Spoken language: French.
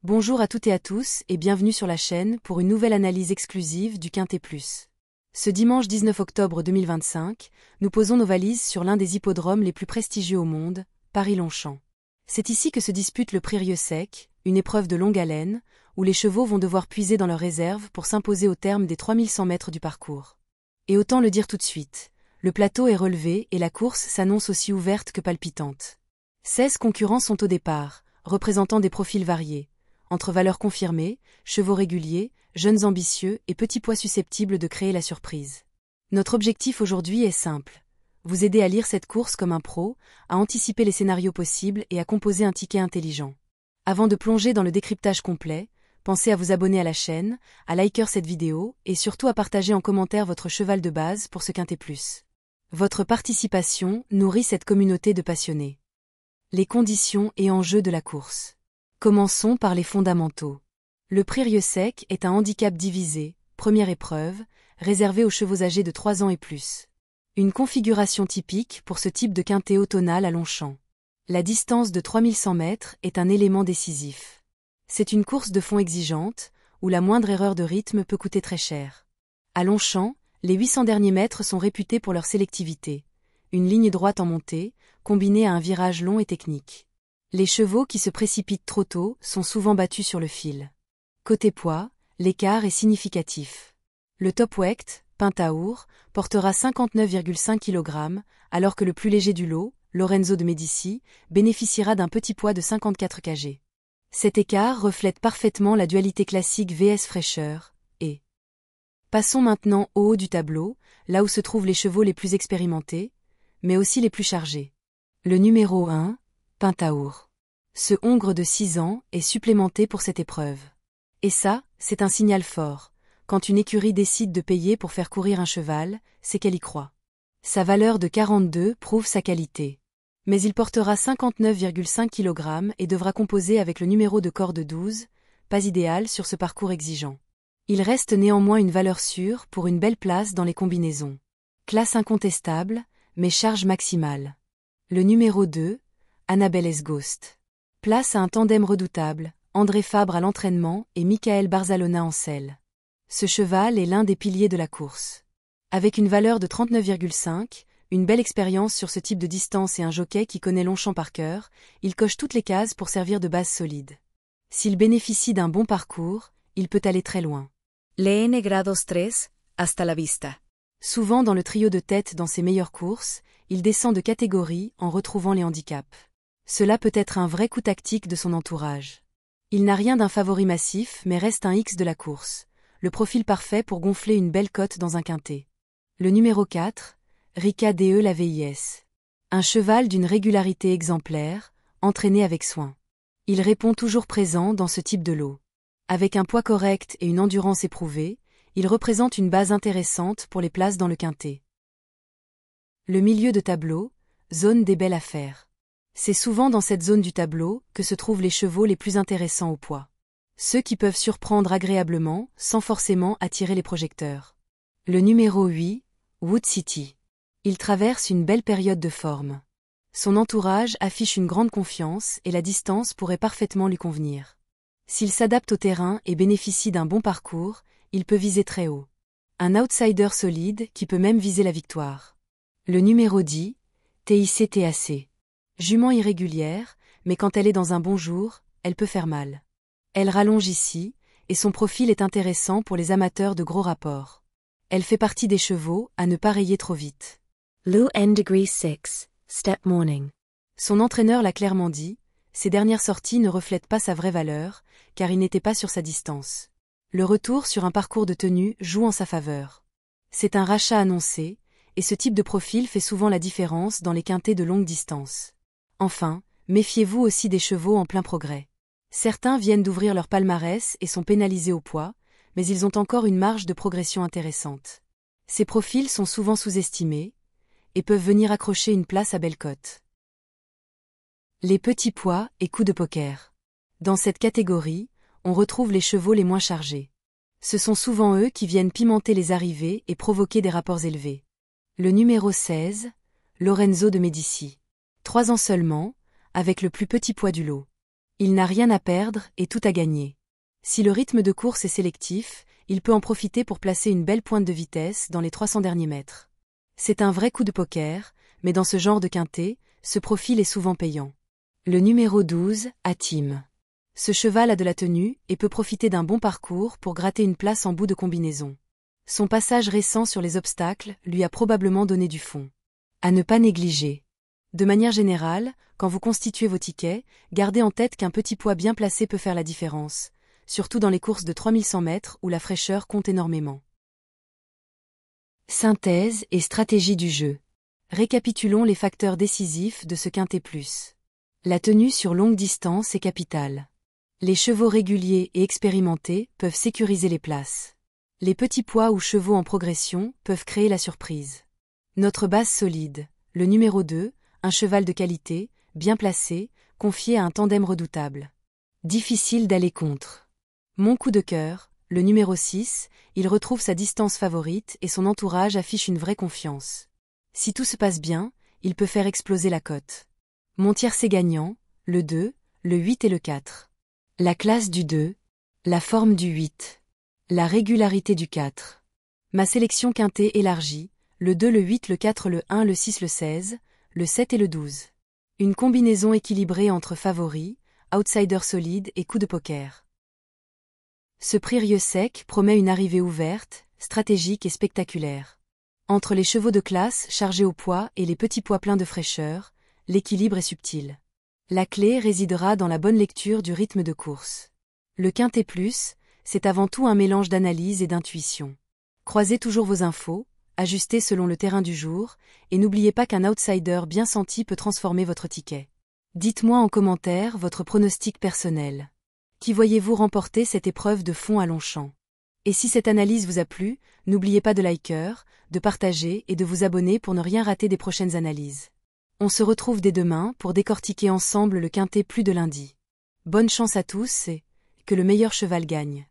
Bonjour à toutes et à tous et bienvenue sur la chaîne pour une nouvelle analyse exclusive du Quintet Plus. Ce dimanche 19 octobre 2025, nous posons nos valises sur l'un des hippodromes les plus prestigieux au monde, Paris-Longchamp. C'est ici que se dispute le Prix Rieux-Sec, une épreuve de longue haleine, où les chevaux vont devoir puiser dans leurs réserves pour s'imposer au terme des 3100 mètres du parcours. Et autant le dire tout de suite, le plateau est relevé et la course s'annonce aussi ouverte que palpitante. 16 concurrents sont au départ, représentant des profils variés, entre valeurs confirmées, chevaux réguliers, jeunes ambitieux et petits poids susceptibles de créer la surprise. Notre objectif aujourd'hui est simple. Vous aider à lire cette course comme un pro, à anticiper les scénarios possibles et à composer un ticket intelligent. Avant de plonger dans le décryptage complet, pensez à vous abonner à la chaîne, à liker cette vidéo et surtout à partager en commentaire votre cheval de base pour ce Quintet Plus. Votre participation nourrit cette communauté de passionnés. Les conditions et enjeux de la course. Commençons par les fondamentaux. Le Prix Rieux-Sec est un handicap divisé, première épreuve, réservé aux chevaux âgés de 3 ans et plus. Une configuration typique pour ce type de quintet automnal à Longchamp. La distance de 3100 mètres est un élément décisif. C'est une course de fond exigeante, où la moindre erreur de rythme peut coûter très cher. À Longchamp, les 800 derniers mètres sont réputés pour leur sélectivité. Une ligne droite en montée, combinée à un virage long et technique. Les chevaux qui se précipitent trop tôt sont souvent battus sur le fil. Côté poids, l'écart est significatif. Le top weight, Pentaour, portera 59,5 kg, alors que le plus léger du lot, Lorenzo de Medici, bénéficiera d'un petit poids de 54 kg. Cet écart reflète parfaitement la dualité classique vs fraîcheur, et... Passons maintenant au haut du tableau, là où se trouvent les chevaux les plus expérimentés, mais aussi les plus chargés. Le numéro 1, Pentaour. Ce hongre de 6 ans est supplémenté pour cette épreuve. Et ça, c'est un signal fort. Quand une écurie décide de payer pour faire courir un cheval, c'est qu'elle y croit. Sa valeur de 42 prouve sa qualité. Mais il portera 59,5 kg et devra composer avec le numéro de corde 12, pas idéal sur ce parcours exigeant. Il reste néanmoins une valeur sûre pour une belle place dans les combinaisons. Classe incontestable, mais charge maximale. Le numéro 2, Annabelle's Ghost. Place à un tandem redoutable, André Fabre à l'entraînement et Michael Barzalona en selle. Ce cheval est l'un des piliers de la course. Avec une valeur de 39,5, une belle expérience sur ce type de distance et un jockey qui connaît Longchamp par cœur, il coche toutes les cases pour servir de base solide. S'il bénéficie d'un bon parcours, il peut aller très loin. Lene grados 3, hasta la vista. Souvent dans le trio de tête dans ses meilleures courses, il descend de catégorie en retrouvant les handicaps. Cela peut être un vrai coup tactique de son entourage. Il n'a rien d'un favori massif mais reste un X de la course, le profil parfait pour gonfler une belle cote dans un quintet. Le numéro 4, Rika De la VIS. Un cheval d'une régularité exemplaire, entraîné avec soin. Il répond toujours présent dans ce type de lot. Avec un poids correct et une endurance éprouvée, il représente une base intéressante pour les places dans le quintet. Le milieu de tableau, zone des belles affaires. C'est souvent dans cette zone du tableau que se trouvent les chevaux les plus intéressants au poids. Ceux qui peuvent surprendre agréablement, sans forcément attirer les projecteurs. Le numéro 8, Wood City. Il traverse une belle période de forme. Son entourage affiche une grande confiance et la distance pourrait parfaitement lui convenir. S'il s'adapte au terrain et bénéficie d'un bon parcours, il peut viser très haut. Un outsider solide qui peut même viser la victoire. Le numéro 10, TIC-TAC. Jument irrégulière, mais quand elle est dans un bon jour, elle peut faire mal. Elle rallonge ici, et son profil est intéressant pour les amateurs de gros rapports. Elle fait partie des chevaux à ne pas rayer trop vite. Lou N degree 6, step morning. Son entraîneur l'a clairement dit, ses dernières sorties ne reflètent pas sa vraie valeur, car il n'était pas sur sa distance. Le retour sur un parcours de tenue joue en sa faveur. C'est un rachat annoncé, et ce type de profil fait souvent la différence dans les quintets de longue distance. Enfin, méfiez-vous aussi des chevaux en plein progrès. Certains viennent d'ouvrir leur palmarès et sont pénalisés au poids, mais ils ont encore une marge de progression intéressante. Ces profils sont souvent sous-estimés, et peuvent venir accrocher une place à belle cote. Les petits pois et coups de poker. Dans cette catégorie, on retrouve les chevaux les moins chargés. Ce sont souvent eux qui viennent pimenter les arrivées et provoquer des rapports élevés. Le numéro 16, Lorenzo de Medici. 3 ans seulement, avec le plus petit poids du lot. Il n'a rien à perdre et tout à gagner. Si le rythme de course est sélectif, il peut en profiter pour placer une belle pointe de vitesse dans les 300 derniers mètres. C'est un vrai coup de poker, mais dans ce genre de quintet, ce profil est souvent payant. Le numéro 12, Hatim. Ce cheval a de la tenue et peut profiter d'un bon parcours pour gratter une place en bout de combinaison. Son passage récent sur les obstacles lui a probablement donné du fond. À ne pas négliger. De manière générale, quand vous constituez vos tickets, gardez en tête qu'un petit poids bien placé peut faire la différence, surtout dans les courses de 3100 mètres où la fraîcheur compte énormément. Synthèse et stratégie du jeu. Récapitulons les facteurs décisifs de ce quintet plus. La tenue sur longue distance est capitale. Les chevaux réguliers et expérimentés peuvent sécuriser les places. Les petits poids ou chevaux en progression peuvent créer la surprise. Notre base solide, le numéro 2, un cheval de qualité, bien placé, confié à un tandem redoutable. Difficile d'aller contre. Mon coup de cœur, le numéro 6, il retrouve sa distance favorite et son entourage affiche une vraie confiance. Si tout se passe bien, il peut faire exploser la cote. Mon tiercé gagnant, le 2, le 8 et le 4. La classe du 2, la forme du 8, la régularité du 4. Ma sélection quintet élargie, le 2, le 8, le 4, le 1, le 6, le 16, le 7 et le 12. Une combinaison équilibrée entre favoris, outsiders solides et coups de poker. Ce prix sec promet une arrivée ouverte, stratégique et spectaculaire. Entre les chevaux de classe chargés au poids et les petits poids pleins de fraîcheur, l'équilibre est subtil. La clé résidera dans la bonne lecture du rythme de course. Le quintet plus, c'est avant tout un mélange d'analyse et d'intuition. Croisez toujours vos infos, ajustez selon le terrain du jour, et n'oubliez pas qu'un outsider bien senti peut transformer votre ticket. Dites-moi en commentaire votre pronostic personnel. Qui voyez-vous remporter cette épreuve de fond à Longchamp? Et si cette analyse vous a plu, n'oubliez pas de liker, de partager et de vous abonner pour ne rien rater des prochaines analyses. On se retrouve dès demain pour décortiquer ensemble le quintet plus de lundi. Bonne chance à tous et que le meilleur cheval gagne.